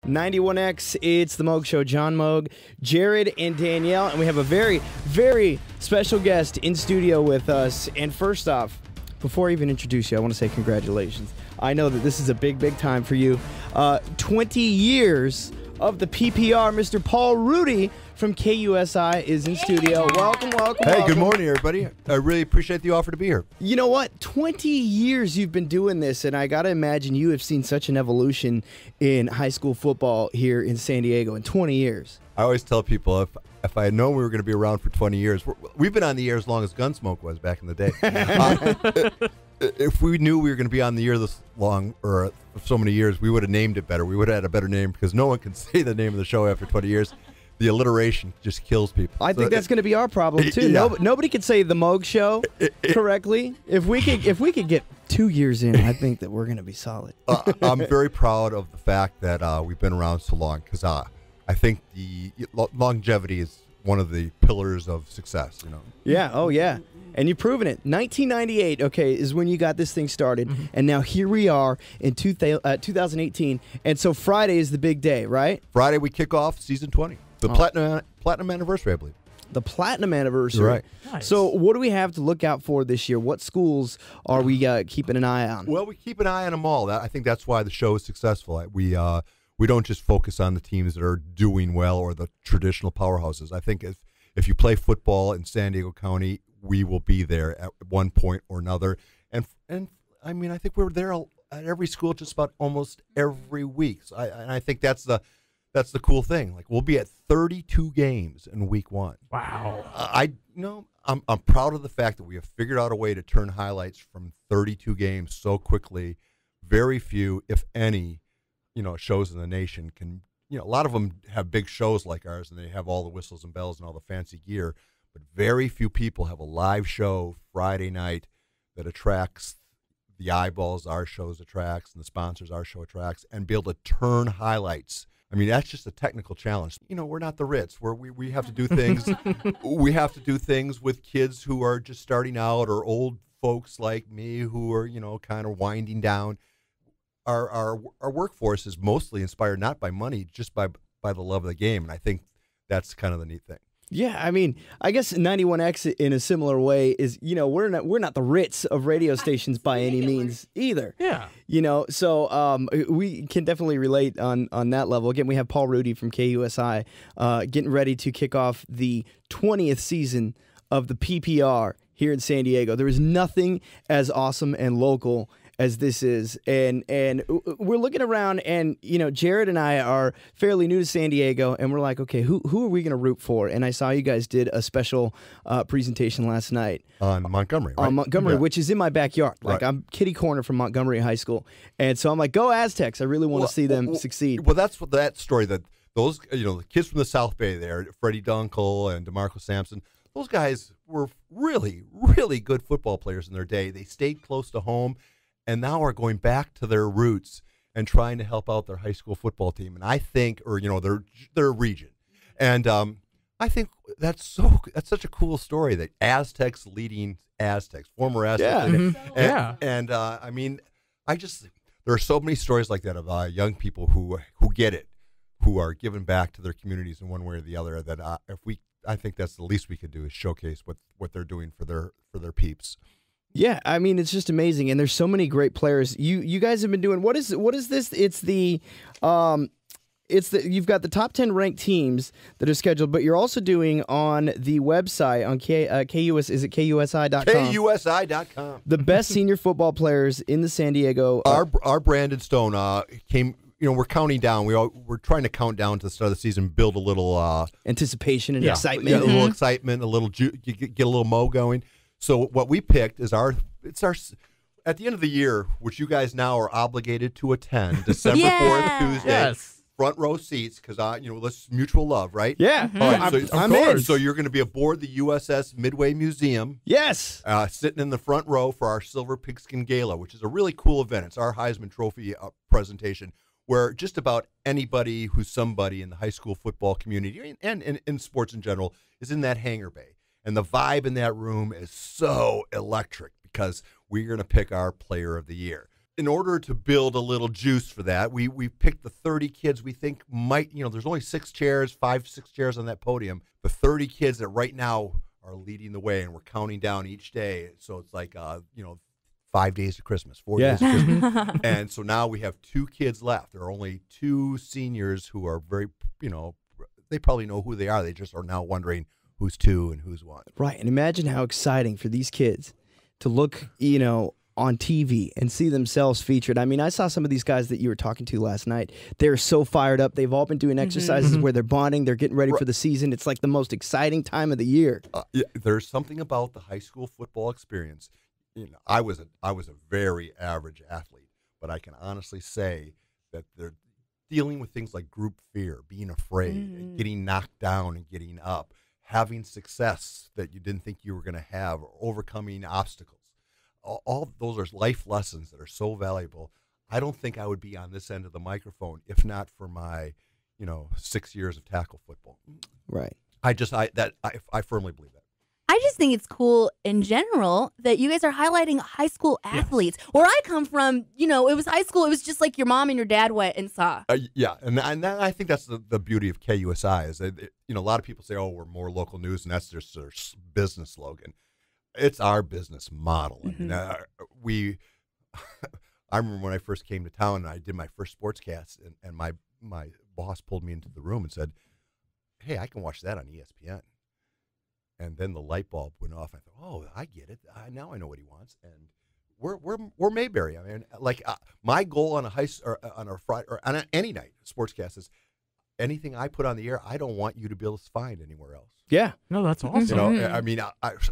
91X, it's the MOUG Show. John Moog, Jared, and Danielle. And we have a very, very special guest in studio with us. And first off, before I even introduce you, I want to say congratulations. I know that this is a big, big time for you. 20 years of the PPR. Mr. Paul Rudy from KUSI is in studio. Welcome, welcome, Hey, welcome. good morning, everybody. I really appreciate the offer to be here. You know what? 20 years you've been doing this, and I got to imagine you have seen such an evolution in high school football here in San Diego in 20 years. I always tell people if I had known we were going to be around for 20 years, we've been on the air as long as Gunsmoke was back in the day. If we knew we were going to be on the air this long or so many years, we would have named it better. We would have had a better name because no one can say the name of the show after 20 years. The alliteration just kills people. I think that's going to be our problem too. Yeah. Nobody could say the MOUG Show correctly. If we could get 2 years in, I think that we're going to be solid. I'm very proud of the fact that we've been around so long because I think the longevity is one of the pillars of success. You know. Yeah. Oh yeah. And you've proven it. 1998, okay, is when you got this thing started, and now here we are in 2018. And so Friday is the big day, right? Friday we kick off season 20, the platinum anniversary, I believe. The platinum anniversary. Right. Nice. So what do we have to look out for this year? What schools are we keeping an eye on? Well, we keep an eye on them all. I think that's why the show is successful. We don't just focus on the teams that are doing well or the traditional powerhouses. I think if you play football in San Diego County, we will be there at one point or another. And I mean, I think we're there at every school just about almost every week. So I think that's the cool thing. Like we'll be at 32 games in week one. Wow. I'm proud of the fact that we have figured out a way to turn highlights from 32 games so quickly. Very few, if any, shows in the nation can. A lot of them have big shows like ours, and they have all the whistles and bells and all the fancy gear. But very few people have a live show Friday night that attracts the eyeballs our shows attracts and the sponsors our show attracts, and be able to turn highlights. I mean, that's just a technical challenge. We're not the Ritz, where we have to do things. We have to do things with kids who are just starting out, or old folks like me who are kind of winding down. Our workforce is mostly inspired not by money, just by the love of the game, and I think that's kind of the neat thing. Yeah, I mean, I guess 91X in a similar way is, we're not the Ritz of radio stations by any means either. Yeah. So we can definitely relate on that level. Again, we have Paul Rudy from KUSI getting ready to kick off the 20th season of the PPR here in San Diego. There is nothing as awesome and local as this is, and we're looking around, and Jared and I are fairly new to San Diego, and we're like, okay, who are we going to root for? And I saw you guys did a special presentation last night on Montgomery, right? On Montgomery, yeah. Which is in my backyard. Like right. I'm kitty corner from Montgomery High School, and so I'm like, go Aztecs! I really want to see them succeed. Well, that's what that story that those the kids from the South Bay there, Freddie Dunkel and DeMarco Sampson. Those guys were really, really good football players in their day. They stayed close to home, and now are going back to their roots and trying to help out their high school football team. And I think, or their region, and I think that's such a cool story that Aztecs leading Aztecs, former Aztecs. Yeah. And I mean, there are so many stories like that of young people who get it, who are giving back to their communities in one way or the other. That I think that's the least we could do is showcase what they're doing for their peeps. Yeah, I mean, it's just amazing, and there's so many great players. You guys have been doing what is this? It's the you've got the top 10 ranked teams that are scheduled, but you're also doing on the website on is it KUSI.com? KUSI.com. The best senior football players in the San Diego. Our Brandon Stone came. We're counting down. We're trying to count down to the start of the season, build a little anticipation and excitement. Yeah, a little excitement, get a little mo going. So what we picked is our at the end of the year, which you guys now are obligated to attend, December 4th, Tuesday, yes. Front row seats, because let's mutual love, right? Yeah, All right, I'm in. So you're going to be aboard the USS Midway Museum. Yes, sitting in the front row for our Silver Pigskin Gala, which is a really cool event. It's our Heisman Trophy presentation, where just about anybody who's somebody in the high school football community and in sports in general is in that hangar bay. And the vibe in that room is so electric because we're going to pick our player of the year. in order to build a little juice for that, we picked the 30 kids we think might, there's only 6 chairs on that podium. The 30 kids that right now are leading the way, and we're counting down each day. So it's like, 5 days to Christmas, 4 days to Christmas. And so now we have 2 kids left. There are only 2 seniors who are very, they probably know who they are. They just are now wondering who's 2 and who's 1. Right. And imagine how exciting for these kids to look, on TV and see themselves featured. I mean, I saw some of these guys that you were talking to last night. They're so fired up. They've all been doing exercises where they're bonding. They're getting ready for the season. It's like the most exciting time of the year. There's something about the high school football experience. I was a very average athlete, but I can honestly say that they're dealing with things like group fear, being afraid, getting knocked down and getting up, having success that you didn't think you were going to have, or overcoming obstacles. All of those are life lessons that are so valuable. I don't think I would be on this end of the microphone if not for my, 6 years of tackle football. Right. I firmly believe that. I just think it's cool in general that you guys are highlighting high school athletes. Yes. Where I come from, it was high school. It was just like your mom and your dad went and saw. Yeah, and I think that's the beauty of KUSI is that, a lot of people say, oh, we're more local news, and that's just their business slogan. It's our business model. I mean, I remember when I first came to town and I did my first sportscast, and my boss pulled me into the room and said, hey, I can watch that on ESPN. And then the light bulb went off. I thought, oh, I get it. Now I know what he wants. And we're Mayberry. I mean, my goal on a Friday or on any night sportscast is anything I put on the air, I don't want you to be able to find anywhere else. Yeah. No, that's awesome. I mean,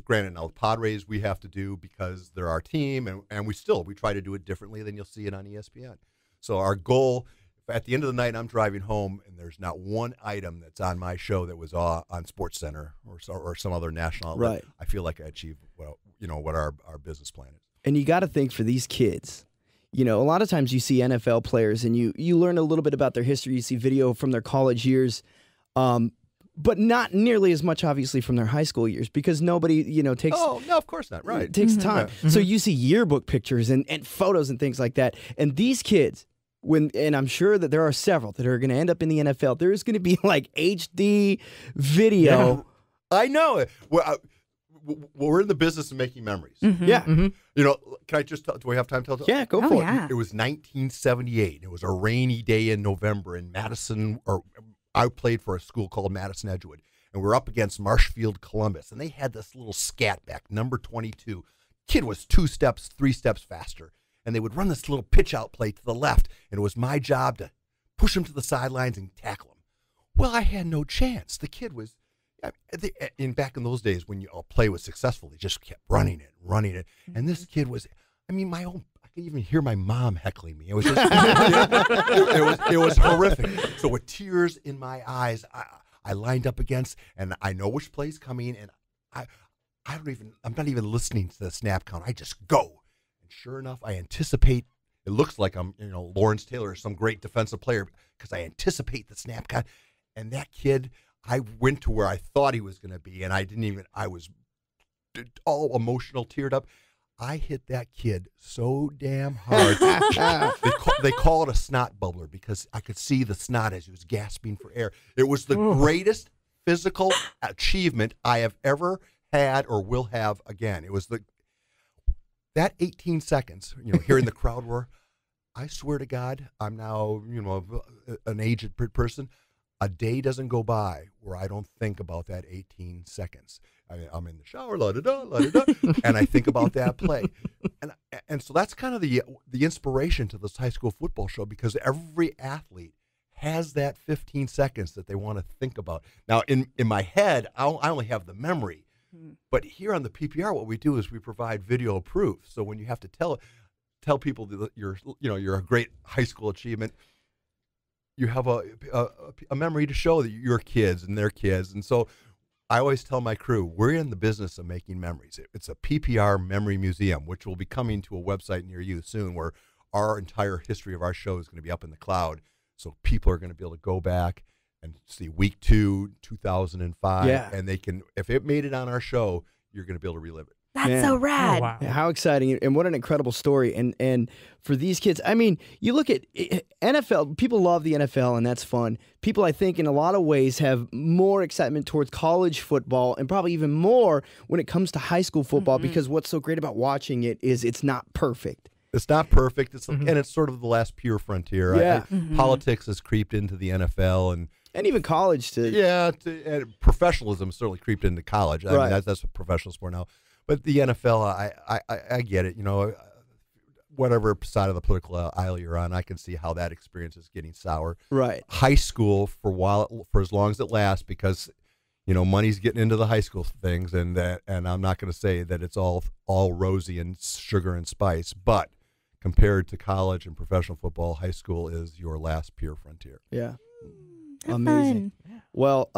granted, now the Padres we have to do because they're our team, and we try to do it differently than you'll see it on ESPN. So our goal, at the end of the night, I'm driving home, and there's not one item that's on my show that was on SportsCenter or some other national outlet. Right. I feel like I achieved what our business plan is. And you got to think for these kids. A lot of times you see NFL players and you learn a little bit about their history. You see video from their college years, but not nearly as much, obviously, from their high school years because nobody, takes... Oh, no, of course not. Right. Takes time. So you see yearbook pictures and photos and things like that. And these kids, and I'm sure that there are several that are going to end up in the NFL, there's going to be like HD video. Yeah, I know it. We're in the business of making memories. Yeah. Can I just tell, do we have time to tell? Yeah, go for it. It was 1978. It was a rainy day in November in Madison, or I played for a school called Madison Edgewood, and we're up against Marshfield Columbus, and they had this little scat back, number 22. Kid was 3 steps faster, and they would run this little pitch out play to the left, and it was my job to push him to the sidelines and tackle him. Well, I had no chance. The kid was... back in those days when a play was successful, they just kept running it. And this kid was, I could even hear my mom heckling me. It was just, it was horrific. So with tears in my eyes, I lined up against, and I know which play's coming, and I'm not even listening to the snap count. I just go. And sure enough, I anticipate, it looks like I'm, Lawrence Taylor or some great defensive player because I anticipate the snap count. And that kid, I went to where I thought he was going to be, and I was all emotional, teared up. I hit that kid so damn hard. They call it a snot bubbler because I could see the snot as he was gasping for air. It was the greatest physical achievement I have ever had or will have again. It was that 18 seconds, hearing the crowd roar. I swear to God, I'm now, an aged person. A day doesn't go by where I don't think about that 18 seconds. I'm in the shower, la-da-da, and I think about that play. And so that's kind of the inspiration to this high school football show because every athlete has that 15 seconds that they want to think about. Now, in my head, I only have the memory. But here on the PPR, what we do is we provide video proof. So when you have to tell people that you're a great high school achievement, you have a memory to show that your kids and their kids. And so I always tell my crew, we're in the business of making memories. It's a PPR memory museum, which will be coming to a website near you soon where our entire history of our show is going to be up in the cloud. So people are going to be able to go back and see week 2, 2005. Yeah. And they can, if it made it on our show, you're going to be able to relive it. That's Man. so rad. Oh, wow. How exciting, and what an incredible story. And for these kids, I mean, you look at NFL, people love the NFL, and that's fun. People, I think, in a lot of ways have more excitement towards college football and probably even more when it comes to high school football because what's so great about watching it is it's not perfect. It's not perfect. It's and it's sort of the last pure frontier. Yeah. Politics has creeped into the NFL and even college too. Yeah, and professionalism certainly creeped into college. I Right. mean, that's a professional sport now. But the NFL, I get it. You know, whatever side of the political aisle you're on, I can see how that experience is getting sour. Right. High school for as long as it lasts, because you know money's getting into the high school things, and I'm not going to say that it's all rosy and sugar and spice, but compared to college and professional football, high school is your last pure frontier. Yeah. Have Amazing. fun. Well,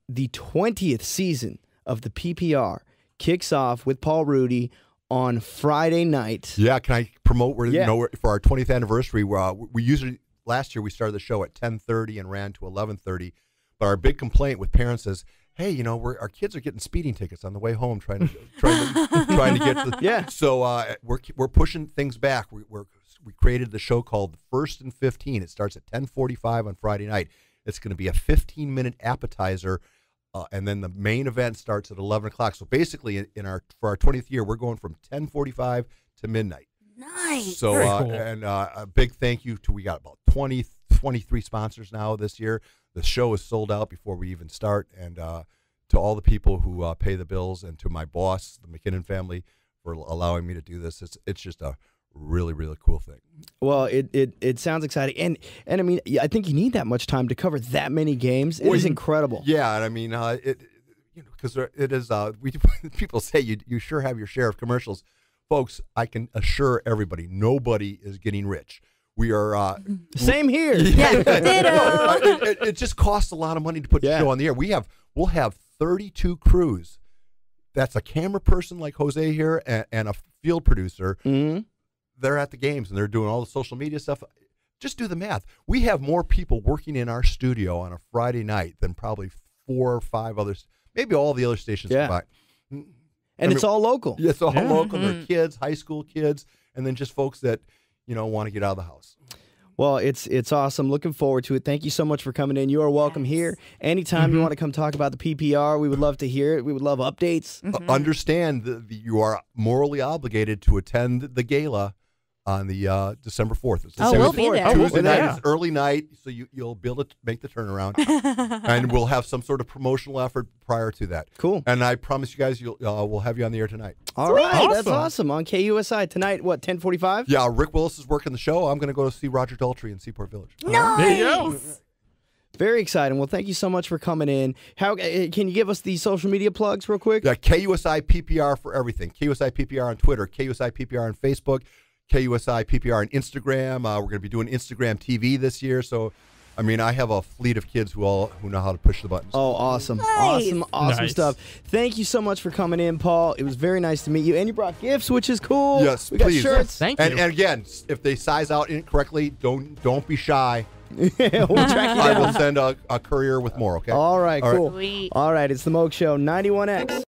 the 20th season of the PPR kicks off with Paul Rudy on Friday night. Yeah, can I promote? Yeah. For our 20th anniversary, we usually last year we started the show at 10:30 and ran to 11:30. But our big complaint with parents is, hey, you know, our kids are getting speeding tickets on the way home, trying to get to. Yeah. So we're pushing things back. We created the show called First and 15. It starts at 10:45 on Friday night. It's going to be a 15-minute appetizer. And then the main event starts at 11 o'clock. So basically, for our 20th year, we're going from 10:45 to midnight. Nice. So Very cool. and a big thank you to, we got about 23 sponsors now this year. The show is sold out before we even start. And to all the people who pay the bills, and to my boss, the McKinnon family, for allowing me to do this. It's just a really, really cool thing. Well, it sounds exciting, and I mean, I think you need that much time to cover that many games. It is incredible. Yeah, and I mean, because it is. People say you sure have your share of commercials, folks. I can assure everybody, nobody is getting rich. We are Same here. Yeah, ditto. it just costs a lot of money to put the show on the air. We'll have 32 crews. That's a camera person like Jose here and a field producer. Mm-hmm. They're at the games and they're doing all the social media stuff. Just do the math. We have more people working in our studio on a Friday night than probably 4 or 5 others, maybe all the other stations combined. And it's all local. It's all local. They're kids, high school kids, and then just folks that want to get out of the house. Well, it's awesome. Looking forward to it. Thank you so much for coming in. You are welcome here. Anytime you want to come talk about the PPR, we would love to hear it. We would love updates. Understand that you are morally obligated to attend the gala on the December 4th. It's December we'll be 4th. there. Tuesday night Yeah. is early night, so you'll be able to make the turnaround. And we'll have some sort of promotional effort prior to that. Cool. And I promise you guys, we'll have you on the air tonight. All right, that's Awesome. awesome. On KUSI tonight, what, 10:45? Yeah, Rick Willis is working the show. I'm going to go see Roger Daltrey in Seaport Village. Nice. There you go. Very exciting. Well, thank you so much for coming in. How can you give us the social media plugs real quick? Yeah, KUSI PPR for everything. KUSI PPR on Twitter, KUSI PPR on Facebook, KUSI PPR on Instagram. We're going to be doing Instagram TV this year. So, I mean, I have a fleet of kids who know how to push the buttons. Oh, awesome. Nice. Awesome Nice. stuff. Thank you so much for coming in, Paul. It was very nice to meet you. And you brought gifts, which is cool. Yes, we got please. shirts. Thank you. And again, if they size out incorrectly, don't be shy. We'll track you I down. will send a courier with more, okay? All right, All right. cool. Sweet. All right, it's the MOUG Show, 91X.